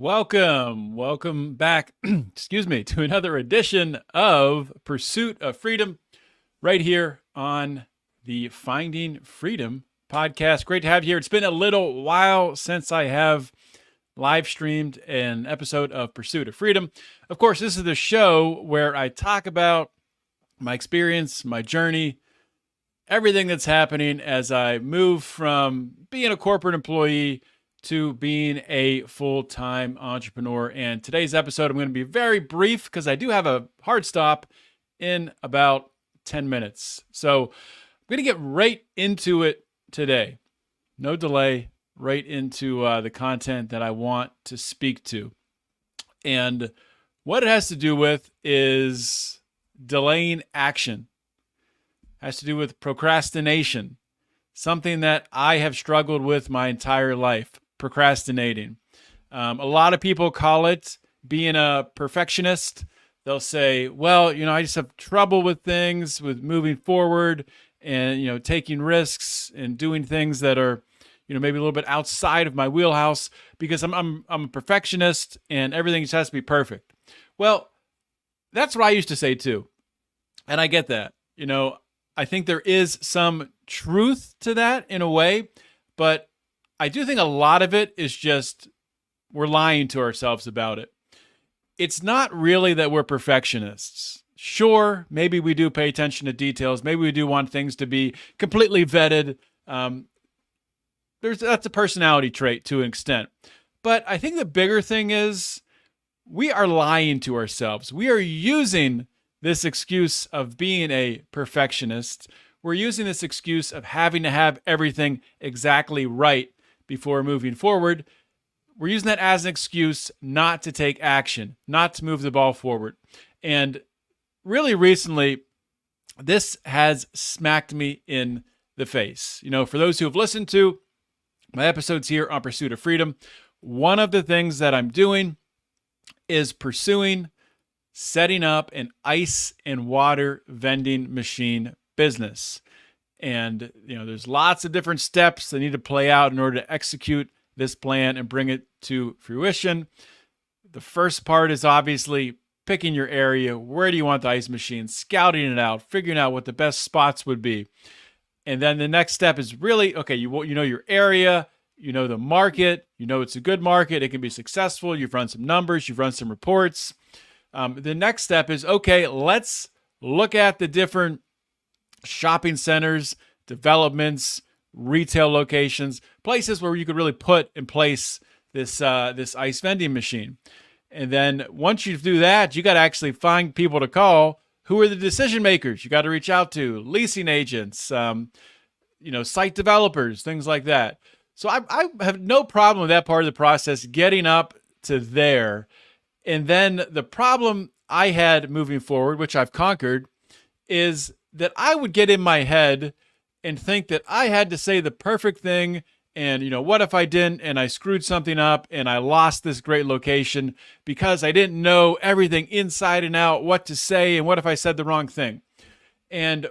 Welcome back, excuse me, to another edition of Pursuit of Freedom right here on the Finding Freedom podcast. Great to have you here. It's been a little while since I have live streamed an episode of Pursuit of Freedom. Of course, this is the show where I talk about my experience, my journey, everything that's happening as I move from being a corporate employee to being a full-time entrepreneur. And today's episode, I'm going to be very brief because I do have a hard stop in about 10 minutes. So I'm going to get right into it today. No delay, right into the content that I want to speak to. And what it has to do with is delaying action. It has to do with procrastination, something that I have struggled with my entire life. Procrastinating. A lot of people call it being a perfectionist. They'll say, well, I just have trouble with things, with moving forward and, taking risks and doing things that are, maybe a little bit outside of my wheelhouse because I'm a perfectionist and everything just has to be perfect. Well, that's what I used to say too. And I get that. I think there is some truth to that in a way, but I do think a lot of it is just we're lying to ourselves about it. It's not really that we're perfectionists. Sure, maybe we do pay attention to details. Maybe we do want things to be completely vetted. That's a personality trait to an extent. But I think the bigger thing is we are lying to ourselves. We are using this excuse of being a perfectionist. We're using this excuse of having to have everything exactly right before moving forward. We're using that as an excuse not to take action, not to move the ball forward. And really recently, this has smacked me in the face. For those who have listened to my episodes here on Pursuit of Freedom, one of the things that I'm doing is pursuing setting up an ice and water vending machine business. And, there's lots of different steps that need to play out in order to execute this plan and bring it to fruition. The first part is obviously picking your area. Where do you want the ice machine? Scouting it out, figuring out what the best spots would be. And then the next step is really, okay, you know your area, the market, it's a good market, it can be successful. You've run some numbers, you've run some reports. The next step is, okay, let's look at the different shopping centers, developments, retail locations, places where you could really put in place this ice vending machine. And then once you do that, you got to actually find people to call. Who are the decision makers? You got to reach out to leasing agents, site developers, things like that. So I have no problem with that part of the process, getting up to there. And then the problem I had moving forward, which I've conquered, is that I would get in my head and think that I had to say the perfect thing. And, what if I didn't and I screwed something up and I lost this great location because I didn't know everything inside and out, what to say, and what if I said the wrong thing? And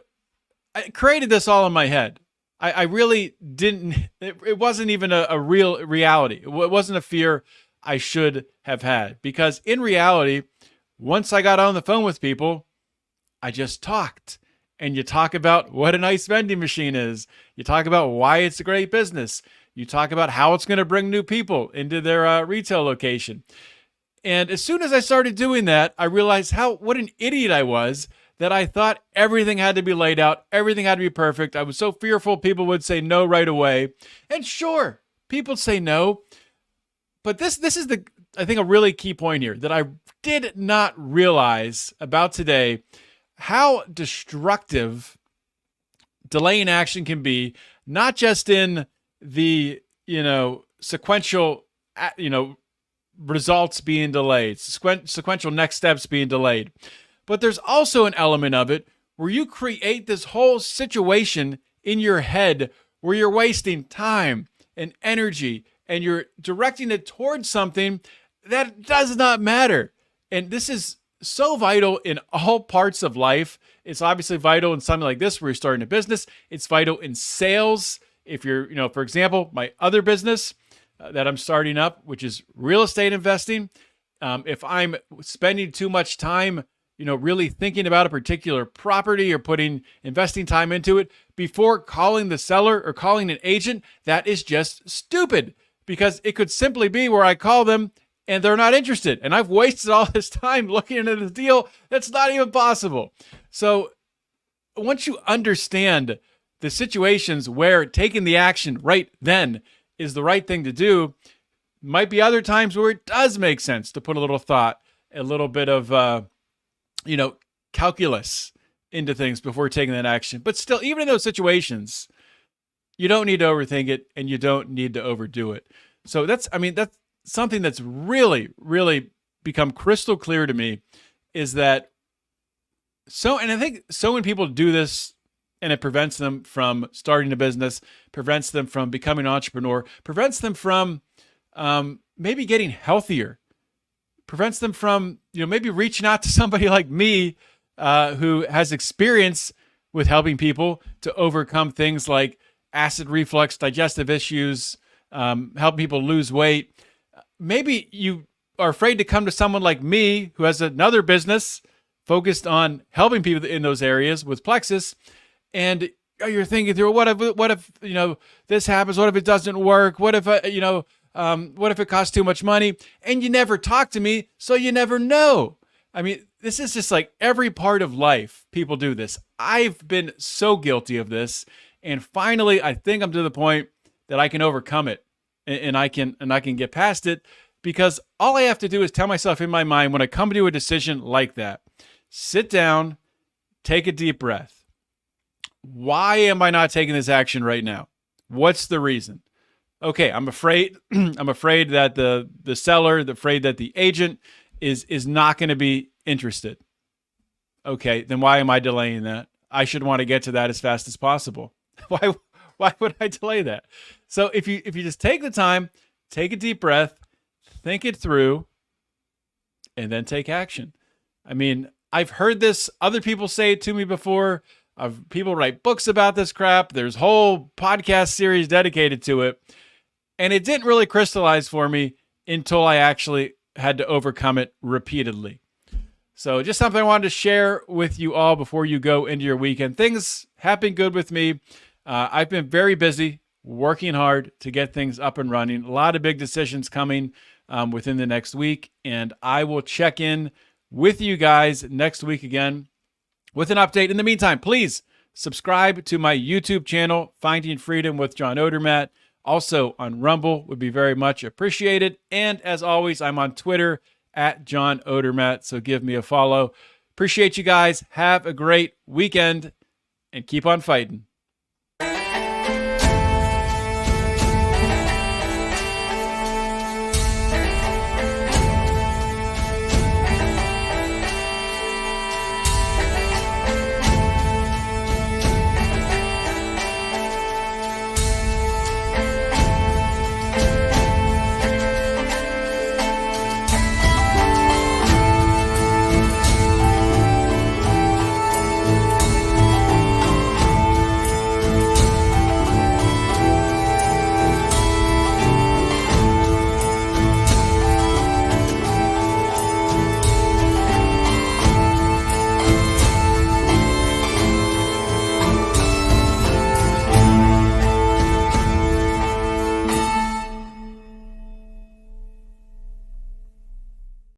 I created this all in my head. I really didn't, it wasn't even a real reality. It wasn't a fear I should have had, because in reality, once I got on the phone with people, I just talked. And you talk about what a nice vending machine is. You talk about why it's a great business. You talk about how it's going to bring new people into their retail location. And as soon as I started doing that, I realized what an idiot I was, that I thought everything had to be laid out. Everything had to be perfect. I was so fearful people would say no right away. And sure, people say no. But this is I think a really key point here that I did not realize about today, how destructive delaying action can be, not just in the, sequential, results being delayed, sequential next steps being delayed, but there's also an element of it where you create this whole situation in your head where you're wasting time and energy and you're directing it towards something that does not matter. And this is so vital in all parts of life. It's obviously vital in something like this where you're starting a business. It's vital in sales. If you're, for example, my other business, that I'm starting up, which is real estate investing. If I'm spending too much time, really thinking about a particular property or putting investing time into it before calling the seller or calling an agent, that is just stupid, because it could simply be where I call them and they're not interested. And I've wasted all this time looking into the deal. That's not even possible. So once you understand the situations where taking the action right then is the right thing to do, might be other times where it does make sense to put a little thought, a little bit of, calculus into things before taking that action. But still, even in those situations, you don't need to overthink it and you don't need to overdo it. So that's something that's really, really become crystal clear to me, is that and I think so many people do this, and it prevents them from starting a business, prevents them from becoming an entrepreneur, prevents them from maybe getting healthier, prevents them from, maybe reaching out to somebody like me who has experience with helping people to overcome things like acid reflux, digestive issues, helping people lose weight. Maybe you are afraid to come to someone like me who has another business focused on helping people in those areas with Plexus, and you're thinking through, what if this happens? What if it doesn't work? What if what if it costs too much money? And you never talk to me, so you never know. I mean, this is just like every part of life. People do this. I've been so guilty of this, and finally, I think I'm to the point that I can overcome it, and I can get past it, because all I have to do is tell myself in my mind, when I come to a decision like that, sit down, take a deep breath. Why am I not taking this action right now? What's the reason? Okay, I'm afraid. I'm afraid that the seller, afraid that the agent is not going to be interested. Okay, then why am I delaying that? I should want to get to that as fast as possible. Why would I delay that? So if you just take the time, take a deep breath, think it through, and then take action. I mean, I've heard this, other people say it to me before. People write books about this crap. There's whole podcast series dedicated to it. And it didn't really crystallize for me until I actually had to overcome it repeatedly. So just something I wanted to share with you all before you go into your weekend. Things have been good with me. I've been very busy, working hard to get things up and running. A lot of big decisions coming within the next week. And I will check in with you guys next week again with an update. In the meantime, please subscribe to my YouTube channel, Finding Freedom with John Odermatt. Also on Rumble would be very much appreciated. And as always, I'm on Twitter at John Odermatt. So give me a follow. Appreciate you guys. Have a great weekend and keep on fighting.